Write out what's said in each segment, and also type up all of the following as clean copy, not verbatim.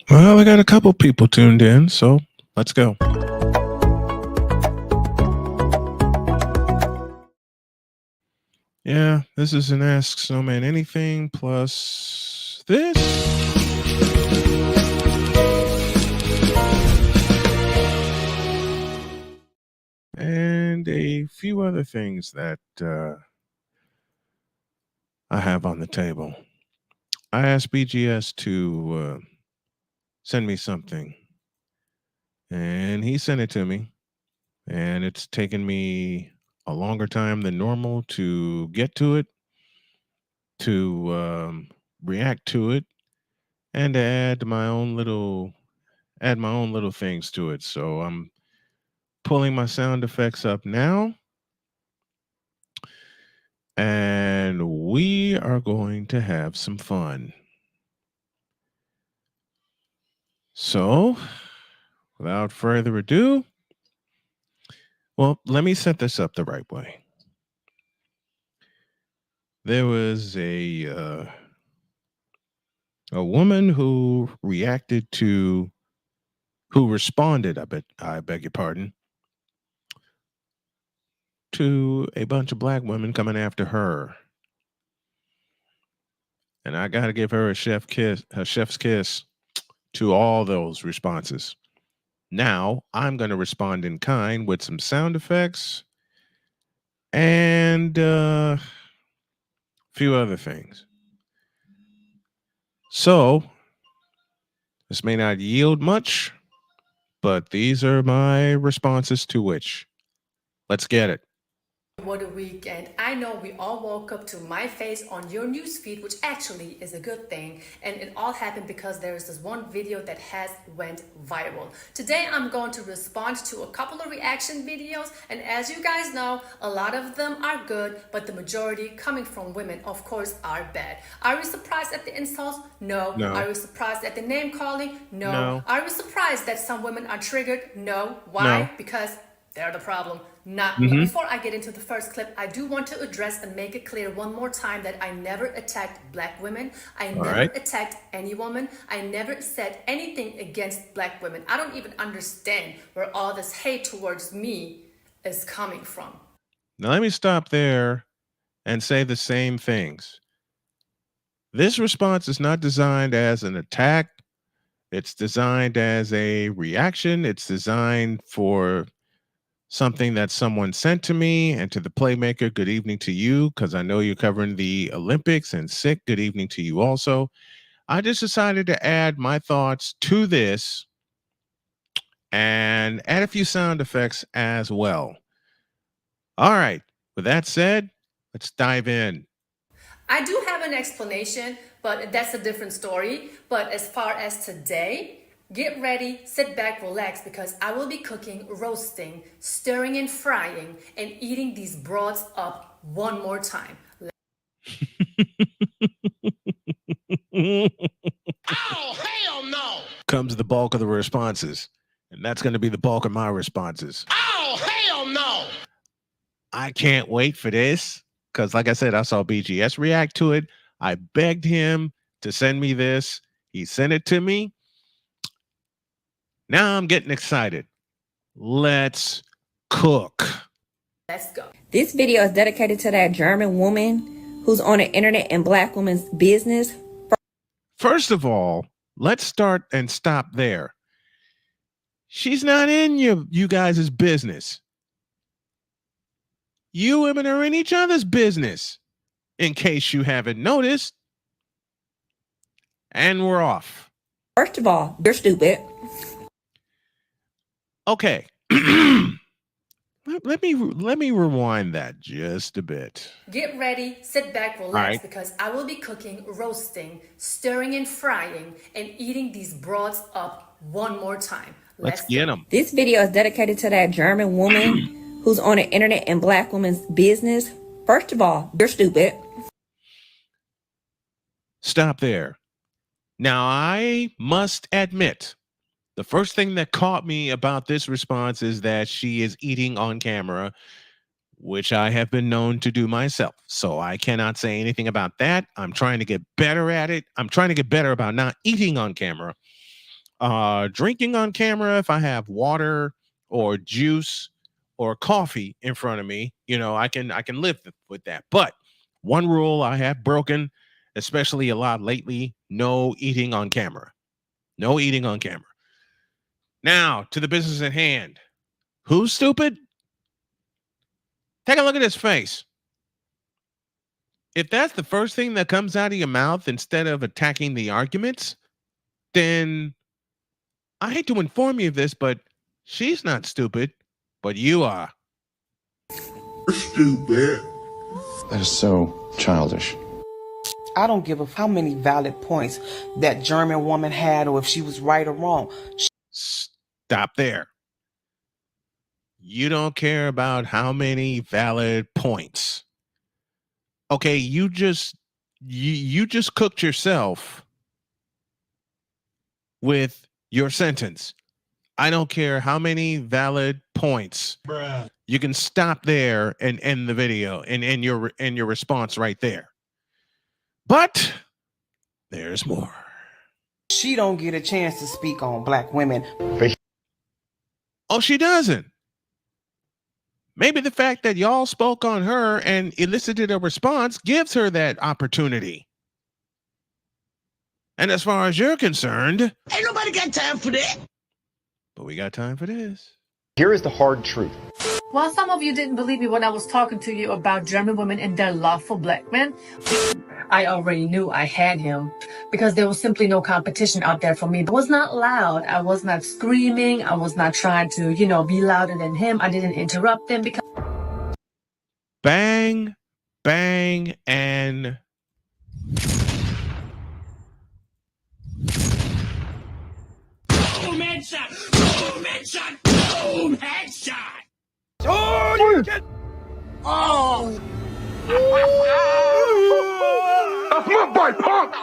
Well, I got a couple people tuned in, so let's go. Yeah, this is an Ask Snowman Anything plus this. And a few other things that I have on the table. I asked BGS to send me something, and he sent it to me. And it's taken me a longer time than normal to get to it, to react to it, and to add my own little things to it. So I'm pulling my sound effects up now, and we are going to have some fun. So, without further ado, well, let me set this up the right way. There was a woman who responded, I beg your pardon, to a bunch of black women coming after her. And I got to give her a chef's kiss to all those responses. Now, I'm going to respond in kind with some sound effects and a few other things. So, this may not yield much, but these are my responses to which. Let's get it. What a weekend. I know we all woke up to my face on your newsfeed, which actually is a good thing. And it all happened because there is this one video that has went viral. Today I'm going to respond to a couple of reaction videos. And as you guys know, a lot of them are good, but the majority coming from women, of course, are bad. Are we surprised at the insults? No. No. Are we surprised at the name calling? No. No. Are we surprised that some women are triggered? No. Why? No. Because they're the problem, not me. Before I get into the first clip, I do want to address and make it clear one more time that I never attacked black women. I never attacked any woman. I never said anything against black women. I don't even understand where all this hate towards me is coming from. Now, let me stop there and say the same things. This response is not designed as an attack. It's designed as a reaction. It's designed for something that someone sent to me. And to the playmaker, good evening to you, because I know you're covering the Olympics. And Sick, good evening to you also. I just decided to add my thoughts to this and add a few sound effects as well. All right. With that said, let's dive in. I do have an explanation, but that's a different story. But as far as today, get ready, sit back, relax, because I will be cooking, roasting, stirring and frying, and eating these broads up one more time. Oh, hell no! Comes the bulk of the responses. And that's going to be the bulk of my responses. Oh, hell no! I can't wait for this. Because, like I said, I saw BGS react to it. I begged him to send me this. He sent it to me. Now I'm getting excited. Let's cook. Let's go. This video is dedicated to that German woman who's on the internet in black women's business. First of all, let's start and stop there. She's not in you guys' business. You women are in each other's business, in case you haven't noticed. And we're off. First of all, you're stupid. Okay. Let me rewind that just a bit. Get ready, sit back, relax, because I will be cooking, roasting, stirring and frying, and eating these broads up one more time. Let's get them. This video is dedicated to that German woman who's on the internet in black women's business. First of all, you're stupid. Stop there. Now, I must admit, the first thing that caught me about this response is that she is eating on camera, which I have been known to do myself. So I cannot say anything about that. I'm trying to get better at it. I'm trying to get better about not eating on camera. Drinking on camera, if I have water or juice or coffee in front of me, I can live with that. But one rule I have broken, especially a lot lately: no eating on camera. No eating on camera. Now to the business at hand. Who's stupid? Take a look at his face. If that's the first thing that comes out of your mouth instead of attacking the arguments, then I hate to inform you of this, but she's not stupid, but you are. Stupid. That is so childish. I don't give a how many valid points that German woman had or if she was right or wrong. Stop there. You don't care about how many valid points. Okay, you just cooked yourself with your sentence. I don't care how many valid points. Bruh. You can stop there and end the video and end your response right there. But there's more. She don't get a chance to speak on black women. Oh, she doesn't. Maybe the fact that y'all spoke on her and elicited a response gives her that opportunity. And as far as you're concerned, ain't nobody got time for that. But we got time for this. Here is the hard truth. While some of you didn't believe me when I was talking to you about German women and their love for black men, I already knew I had him because there was simply no competition out there for me. I was not loud. I was not screaming. I was not trying to, be louder than him. I didn't interrupt him because... Bang, bang, and... Boom, headshot! Boom, headshot! Boom, headshot! Oh, you get. Oh! That's my boy, punk.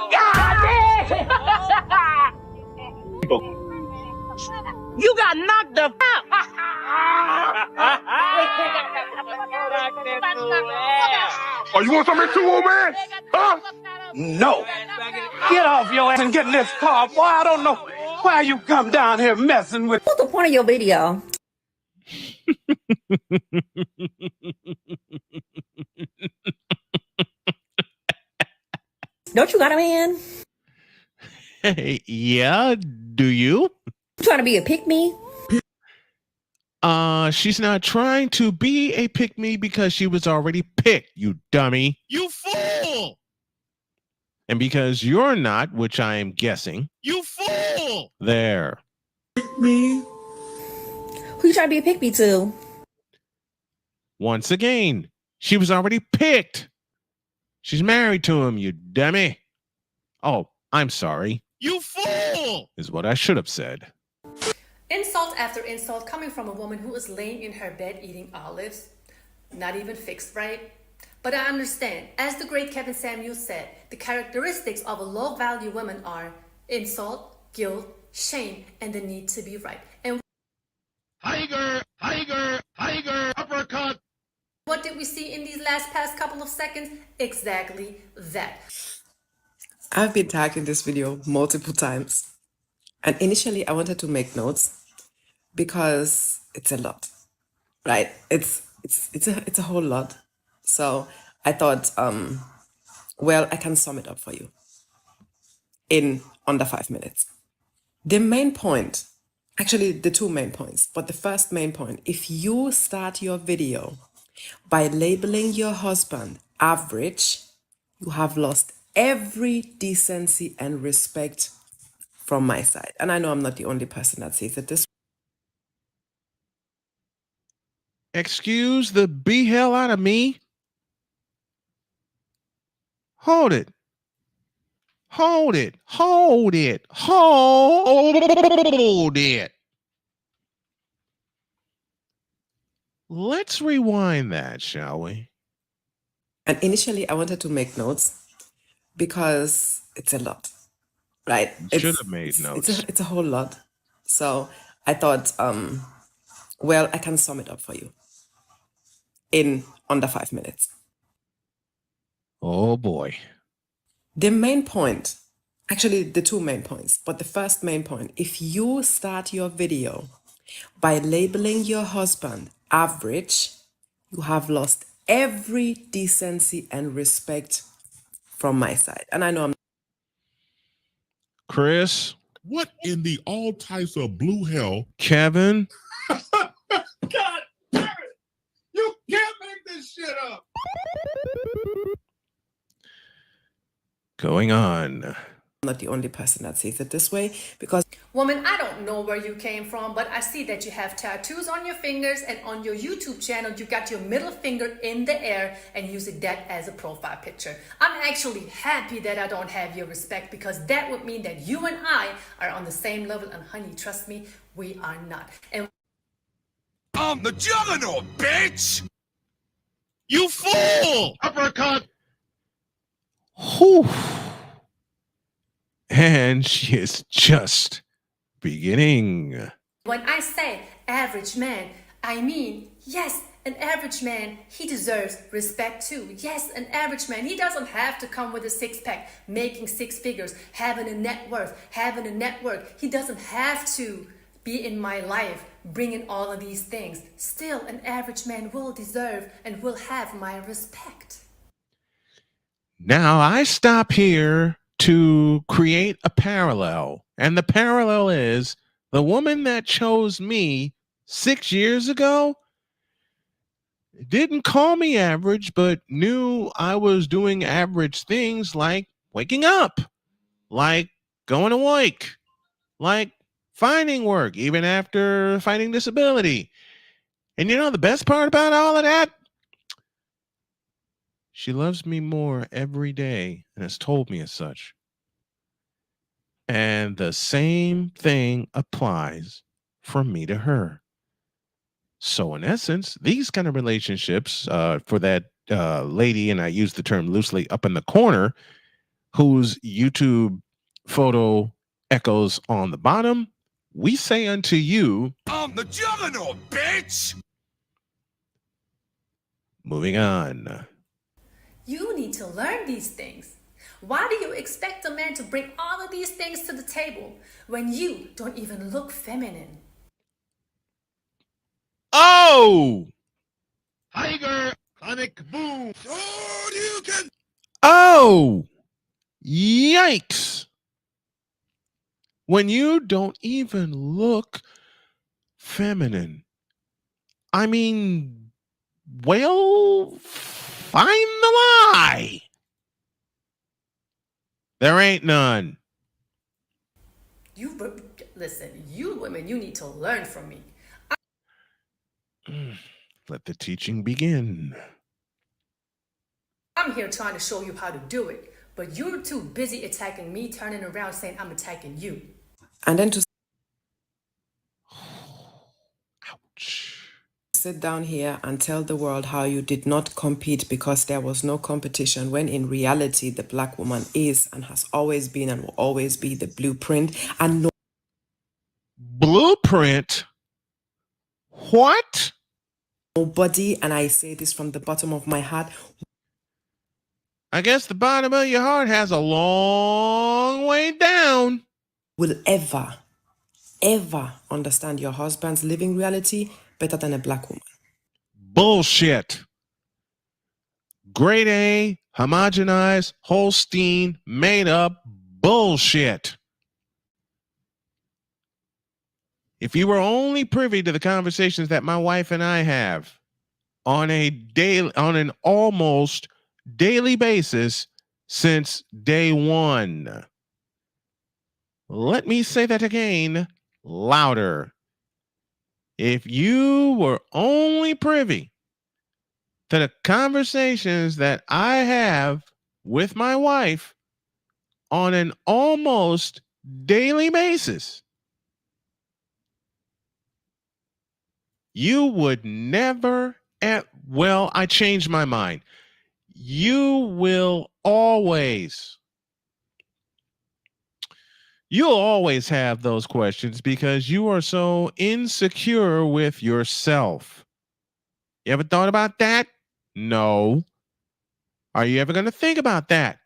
You got knocked the Oh, you want something too, old man? Huh? No. Get off your ass and get in this car. Boy, I don't know why you come down here messing with... What's the point of your video? Don't you got a man? Hey, yeah, do you? You trying to be a pick-me? She's not trying to be a pick-me because she was already picked, you dummy. You fool! And because you're not, which I am guessing, you fool! There. Me? Who you trying to be a pick-me to? Once again, she was already picked. She's married to him, you dummy. Oh, I'm sorry. You fool! Is what I should have said. Insult after insult coming from a woman who is laying in her bed eating olives. Not even fixed right. But I understand, as the great Kevin Samuels said, the characteristics of a low-value woman are insult, guilt, shame, and the need to be right. And Tiger, tiger, tiger, uppercut. what did we see in these past couple of seconds? Exactly that. I've been tagged in this video multiple times. And initially I wanted to make notes because it's a lot, right? It's a whole lot. So I thought, well, I can sum it up for you in under 5 minutes. The main point, actually the two main points, but the first main point, if you start your video by labeling your husband average, you have lost every decency and respect from my side. And I know I'm not the only person that says it this. Excuse the be hell out of me. Hold it. Hold it. Hold it. Hold it. Let's rewind that, shall we? And initially I wanted to make notes because it's a lot, right? Should have made notes. It's a whole lot. So I thought, well, I can sum it up for you in under 5 minutes. Oh boy. The main point, Actually, the two main points. But the first main point, if you start your video by labeling your husband average, you have lost every decency and respect from my side. And I know I'm Chris, What in the all types of blue hell? Kevin, God damn it! You can't make this shit up. going on. not the only person that sees it this way, because Woman, I don't know where you came from, but I see that you have tattoos on your fingers, and on your YouTube channel, you got your middle finger in the air and using that as a profile picture. I'm actually happy that I don't have your respect, because that would mean that you and I are on the same level, and honey, trust me, we are not. And I'm the juggernaut, bitch! You fool! Uppercut! Whew. And she is just beginning. when I say average man, I mean, yes, an average man, he deserves respect too. Yes, an average man, he doesn't have to come with a six-pack, making six figures, having a net worth, having a network. He doesn't have to be in my life, bringing all of these things. Still, an average man will deserve and will have my respect. Now I stop here to create a parallel. And the parallel is the woman that chose me 6 years ago didn't call me average, but knew I was doing average things like waking up, like going to work, like finding work, even after finding disability. And you know the best part about all of that? She loves me more every day and has told me as such. And the same thing applies from me to her. So, in essence, these kind of relationships for that lady, and I use the term loosely, up in the corner, whose YouTube photo echoes on the bottom, we say unto you, I'm the juggernaut, bitch! moving on. You need to learn these things. Why do you expect a man to bring all of these things to the table when you don't even look feminine? Oh! Tiger! Sonic boom! Oh, you can! Oh! Yikes! When you don't even look feminine. I mean, well, find the lie. There ain't none. Listen, you women, you need to learn from me. Let the teaching begin. I'm here trying to show you how to do it, but you're too busy attacking me, turning around saying I'm attacking you. and then to Ouch. sit down here and tell the world how you did not compete because there was no competition, when in reality the black woman is and has always been and will always be the blueprint, and Blueprint? What? nobody, and I say this from the bottom of my heart, I guess the bottom of your heart has a long way down. will ever understand your husband's living reality better than a black woman. Bullshit. Grade A, homogenized, Holstein, made up bullshit. If you were only privy to the conversations that my wife and I have on an almost daily basis since day one. Let me say that again, louder. If you were only privy to the conversations that I have with my wife on an almost daily basis, you would never, well, I changed my mind. You will always, you'll always have those questions because you are so insecure with yourself. You ever thought about that? No. Are you ever going to think about that?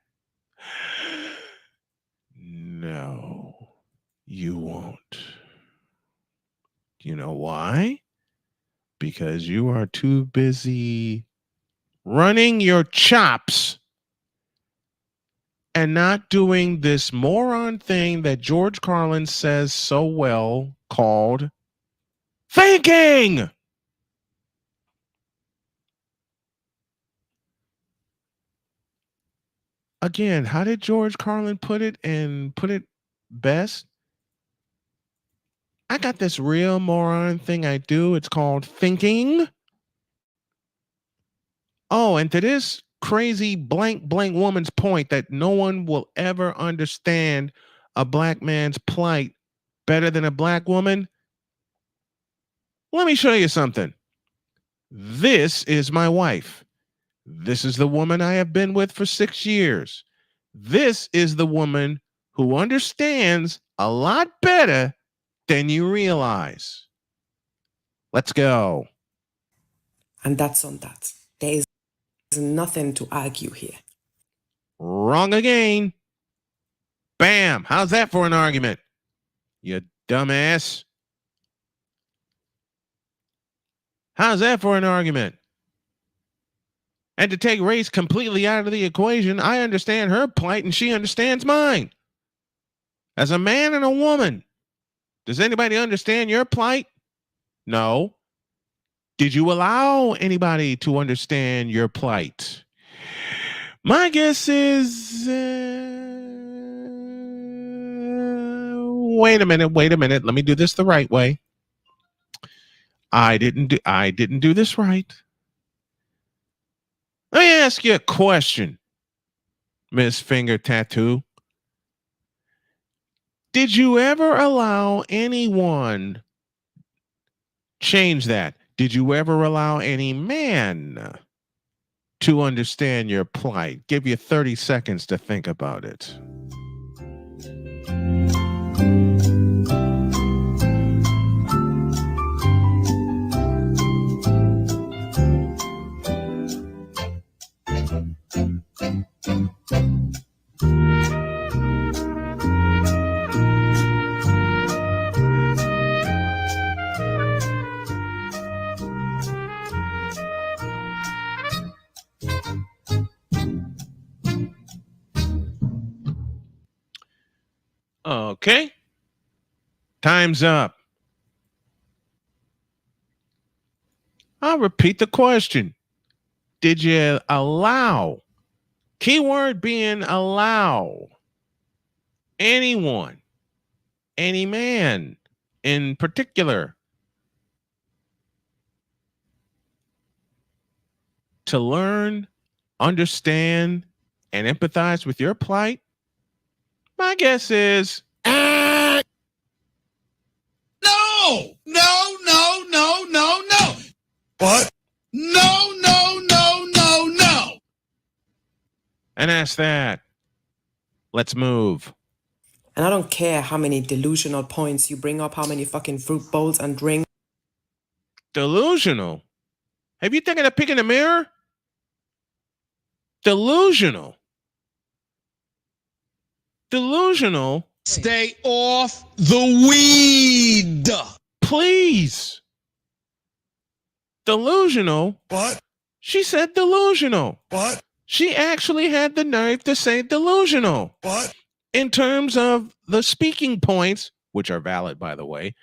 You won't. You know why? Because you are too busy running your chops and not doing this moron thing that George Carlin says so well called thinking. Again, how did George Carlin put it and put it best? I got this real moron thing I do. It's called thinking. Oh, and to this crazy blank woman's point that no one will ever understand a black man's plight better than a black woman. Let me show you something. This is my wife. This is the woman I have been with for 6 years. This is the woman who understands a lot better than you realize. Let's go. And that's on that. There is nothing to argue here. Wrong again. Bam. How's that for an argument? You dumbass. How's that for an argument? And to take race completely out of the equation, I understand her plight and she understands mine. As a man and a woman, does anybody understand your plight? No. Did you allow anybody to understand your plight? My guess is wait a minute. Let me do this the right way. I didn't do this right. Let me ask you a question, Miss Finger Tattoo. Did you ever allow anyone change that? Did you ever allow any man to understand your plight? Give you 30 seconds to think about it. Okay. Time's up. I'll repeat the question. Did you allow, keyword being allow, anyone, any man in particular, to learn, understand, and empathize with your plight? My guess is No! No, no, no, no, no! What? No, no, no, no, no! and that's that. Let's move. And I don't care how many delusional points you bring up, how many fucking fruit bowls and drinks. Delusional. Have you taken a peek in the mirror? Delusional. Delusional. Stay off the weed! Please. Delusional. What? She said delusional. What? She actually had the nerve to say delusional. What? In terms of the speaking points, which are valid, by the way,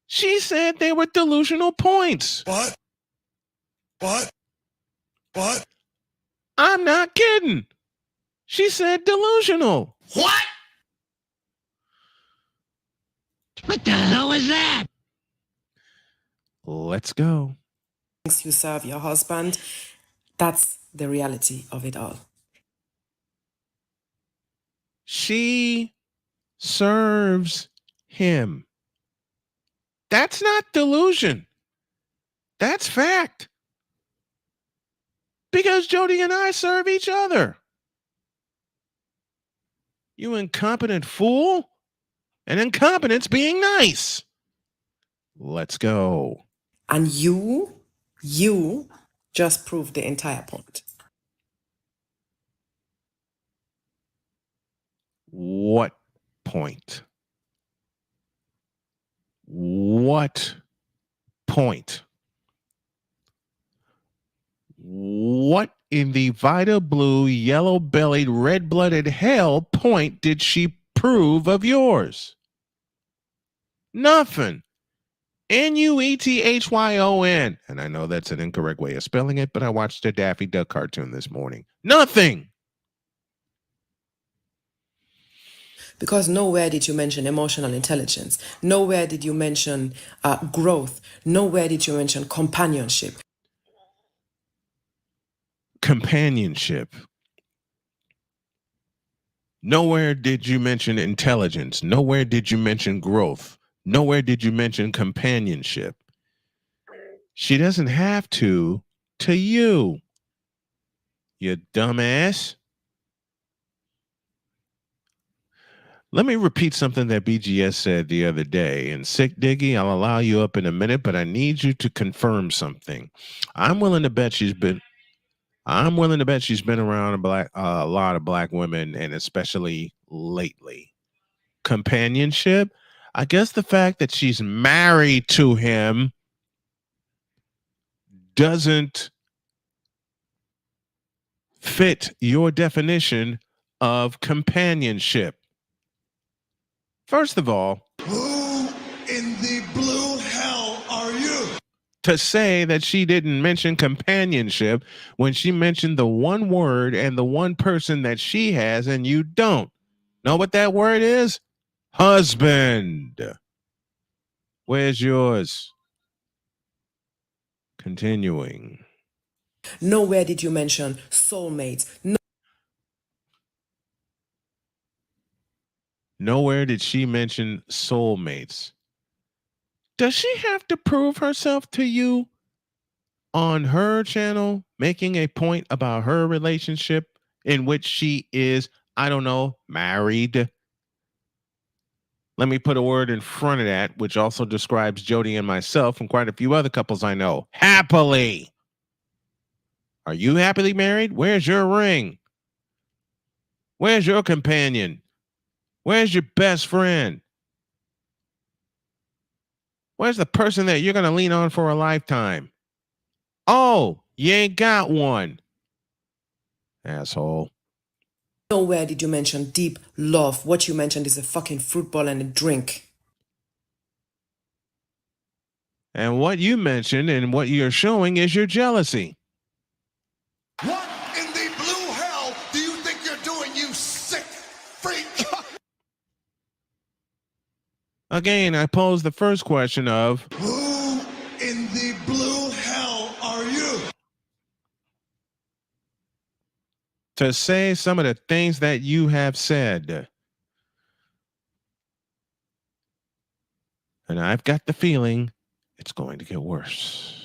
she said they were delusional points. What? What? What? I'm not kidding. She said delusional. What? What the hell is that? Let's go. You serve your husband. That's the reality of it all. She serves him. That's not delusion. That's fact. Because Jody and I serve each other. You incompetent fool. And incompetence being nice. Let's go. And you just proved the entire point. What point? what point? What in the Vita Blue, yellow-bellied, red-blooded hell point did she prove of yours? Nothing. Nuethyon. And I know that's an incorrect way of spelling it, but I watched a Daffy Duck cartoon this morning. Nothing. Because nowhere did you mention emotional intelligence. Nowhere did you mention growth. Nowhere did you mention companionship. Companionship. Nowhere did you mention intelligence. Nowhere did you mention growth. Nowhere did you mention companionship. She doesn't have to you. You dumbass. Let me repeat something that BGS said the other day. And Sick Diggy, I'll allow you up in a minute, but I need you to confirm something. I'm willing to bet she's been around a lot of black women, and especially lately. Companionship. I guess the fact that she's married to him doesn't fit your definition of companionship. First of all, Who in the blue hell are you? To say that she didn't mention companionship when she mentioned the one word and the one person that she has and you don't. Know what that word is? Husband. Where's yours? Continuing. Nowhere did you mention soulmates. Nowhere did she mention soulmates. Does she have to prove herself to you on her channel, making a point about her relationship in which she is, I don't know, married? Let me put a word in front of that, which also describes Jody and myself and quite a few other couples I know. Happily. Are you happily married? Where's your ring? Where's your companion? Where's your best friend? Where's the person that you're going to lean on for a lifetime? Oh, you ain't got one. Asshole. Nowhere did you mention deep love. What you mentioned is a fucking fruitball and a drink. And what you mentioned and what you're showing is your jealousy. What in the blue hell do you think you're doing, you sick freak? Again, I pose the first question of Who in the blue hell are you? to say some of the things that you have said. And I've got the feeling it's going to get worse.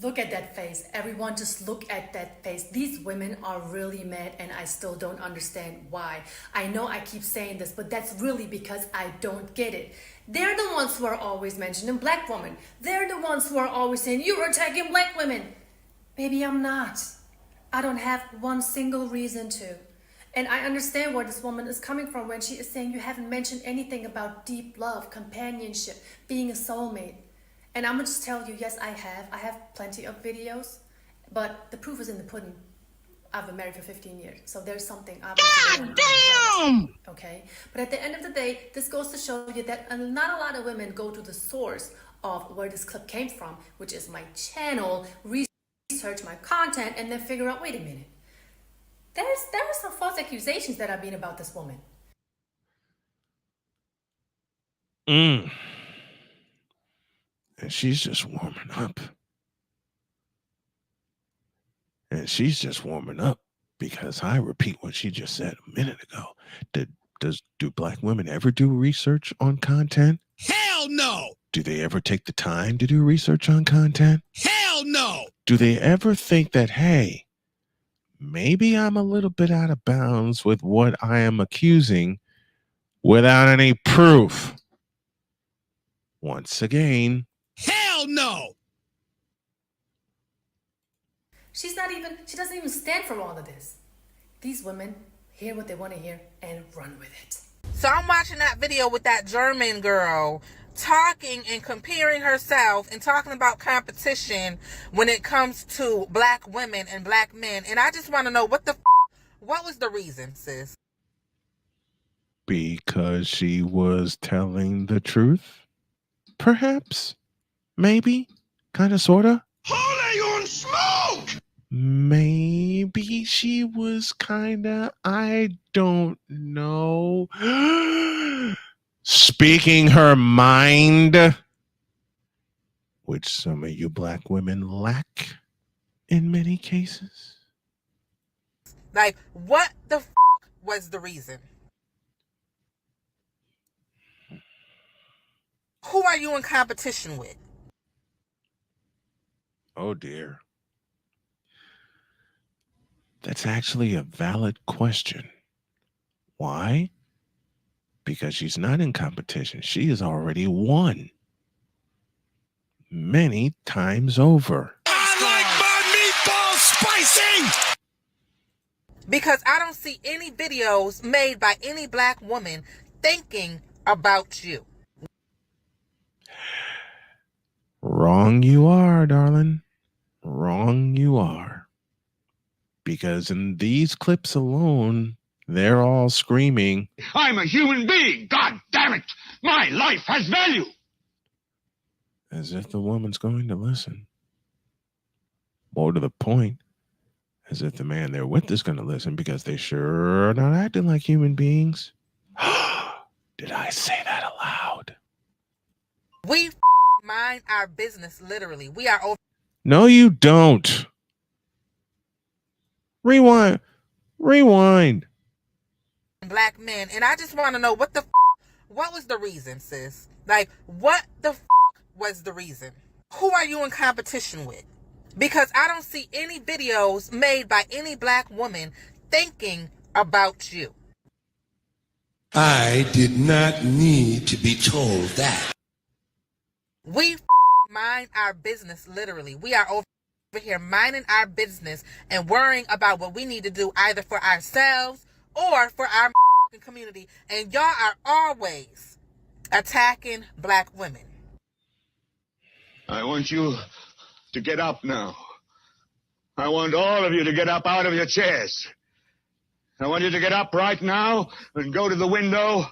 Look at that face. Everyone just look at that face. These women are really mad and I still don't understand why. I know I keep saying this, but that's really because I don't get it. They're the ones who are always mentioning black women. They're the ones who are always saying, you're attacking black women. Maybe I'm not. I don't have one single reason to. And I understand where this woman is coming from when she is saying you haven't mentioned anything about deep love, companionship, being a soulmate. And I'm gonna just tell you, yes, I have. I have plenty of videos, but the proof is in the pudding. I've been married for 15 years, so there's something obviously. God damn! Okay, but at the end of the day, this goes to show you that not a lot of women go to the source of where this clip came from, which is my channel, research my content, and then figure out, wait a minute. There are some false accusations that are being about this woman. And she's just warming up. And she's just warming up because I repeat what she just said a minute ago. Do black women ever do research on content? Hell no! Do they ever take the time to do research on content? Hell no! Do they ever think that, hey, maybe I'm a little bit out of bounds with what I am accusing without any proof? Once again, hell no! She doesn't even stand for all of this. These women hear what they want to hear and run with it. So I'm watching that video with that German girl talking and comparing herself and talking about competition when it comes to black women and black men. And I just want to know what was the reason, sis? Because she was telling the truth? Perhaps? Maybe? Kind of, sort of? Holy on smoke! Maybe she was kind of, I don't know, speaking her mind, which some of you black women lack in many cases. Like, what the was the reason? Who are you in competition with? Oh dear. That's actually a valid question. Why? Because she's not in competition. She has already won. Many times over. I like my meatballs spicy! Because I don't see any videos made by any black woman thinking about you. Wrong you are, darling. Wrong you are. Because in these clips alone, they're all screaming, I'm a human being. God damn it. My life has value. as if the woman's going to listen. More to the point, as if the man they're with is going to listen, because they sure are not acting like human beings. Did I say that aloud? We mind our business, literally. We are over. No, you don't. Rewind. Rewind. Black men. And I just want to know what was the reason, sis? Like, what the was the reason? Who are you in competition with? Because I don't see any videos made by any black woman thinking about you. I did not need to be told that. We mind our business, literally. We are over here minding our business and worrying about what we need to do either for ourselves or for our community. And y'all are always attacking black women. I want you to get up now. I want all of you to get up out of your chairs. I want you to get up right now and go to the window,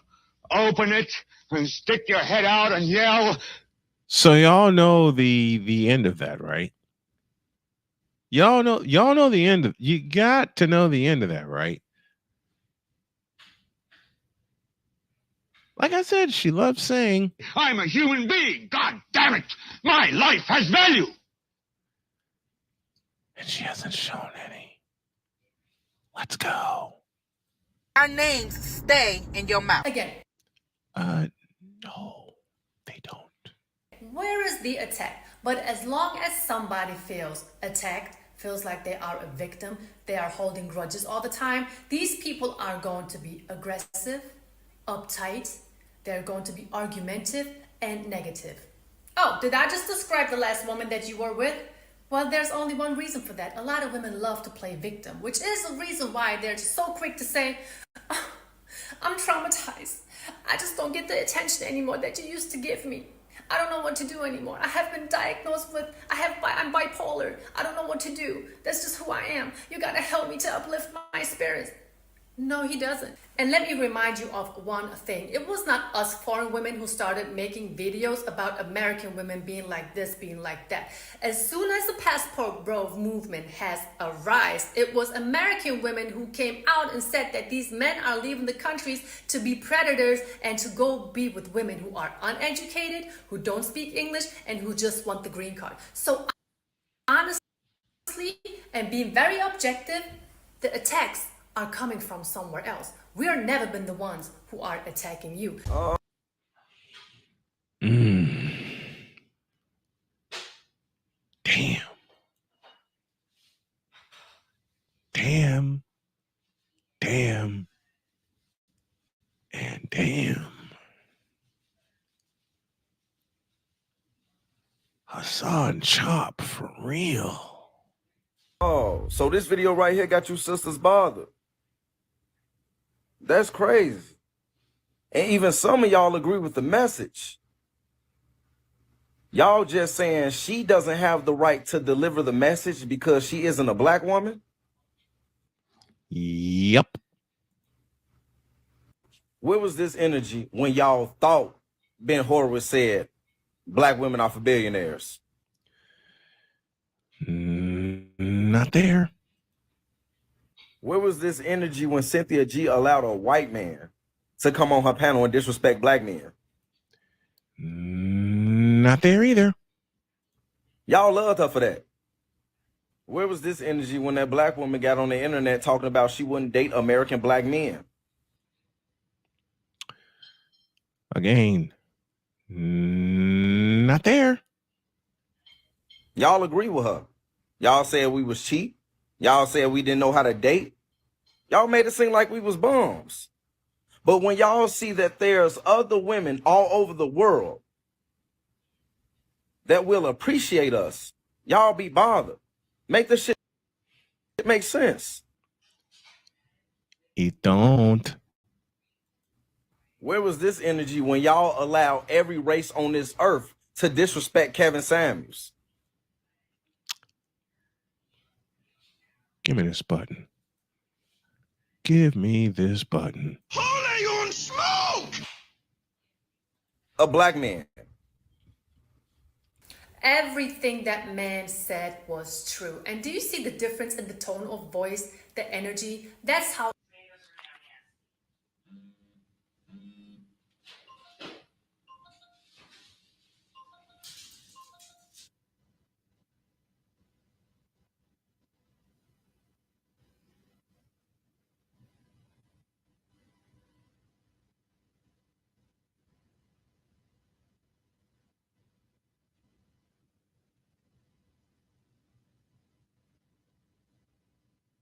open it, and stick your head out and yell. So y'all know the end of that, right? Y'all know the end of, you got to know the end of that, right? Like I said, she loves saying, I'm a human being. God damn it. My life has value. and she hasn't shown any. Let's go. Our names stay in your mouth. Again, No, they don't. where is the attack? But as long as somebody feels attacked, feels like they are a victim, they are holding grudges all the time, these people are going to be aggressive, uptight, they're going to be argumentative and negative. Oh, did I just describe the last woman that you were with? Well, there's only one reason for that. A lot of women love to play victim, which is the reason why they're just so quick to say, oh, I'm traumatized. I just don't get the attention anymore that you used to give me. I don't know what to do anymore. I have been diagnosed with, I'm bipolar. I don't know what to do. That's just who I am. You gotta help me to uplift my spirits. No, he doesn't. And let me remind you of one thing. It was not us foreign women who started making videos about American women being like this, being like that. As soon as the Passport Bro movement has arisen, it was American women who came out and said that these men are leaving the countries to be predators and to go be with women who are uneducated, who don't speak English, and who just want the green card. So honestly, and being very objective, the attacks are coming from somewhere else. We are never been the ones who are attacking you. Damn. Damn. Damn. And damn. Hassan Chop for real. Oh, so this video right here got you sisters bothered. That's crazy. And even some of y'all agree with the message. Y'all just saying she doesn't have the right to deliver the message because she isn't a black woman? Yep. Where was this energy when y'all thought Ben Horowitz said black women are for billionaires? Not there. Where was this energy when Cynthia G allowed a white man to come on her panel and disrespect black men? Not there either. Y'all loved her for that. Where was this energy when that black woman got on the internet talking about she wouldn't date American black men? Again, not there. Y'all agree with her. Y'all said we was cheap. Y'all said we didn't know how to date. Y'all made it seem like we was bums. But when y'all see that there's other women all over the world that will appreciate us, y'all be bothered. Make the shit make sense. It don't. Where was this energy when y'all allow every race on this earth to disrespect Kevin Samuels? Give me this button. Give me this button. Holy on smoke! A black man. Everything that man said was true. And do you see the difference in the tone of voice, the energy? That's how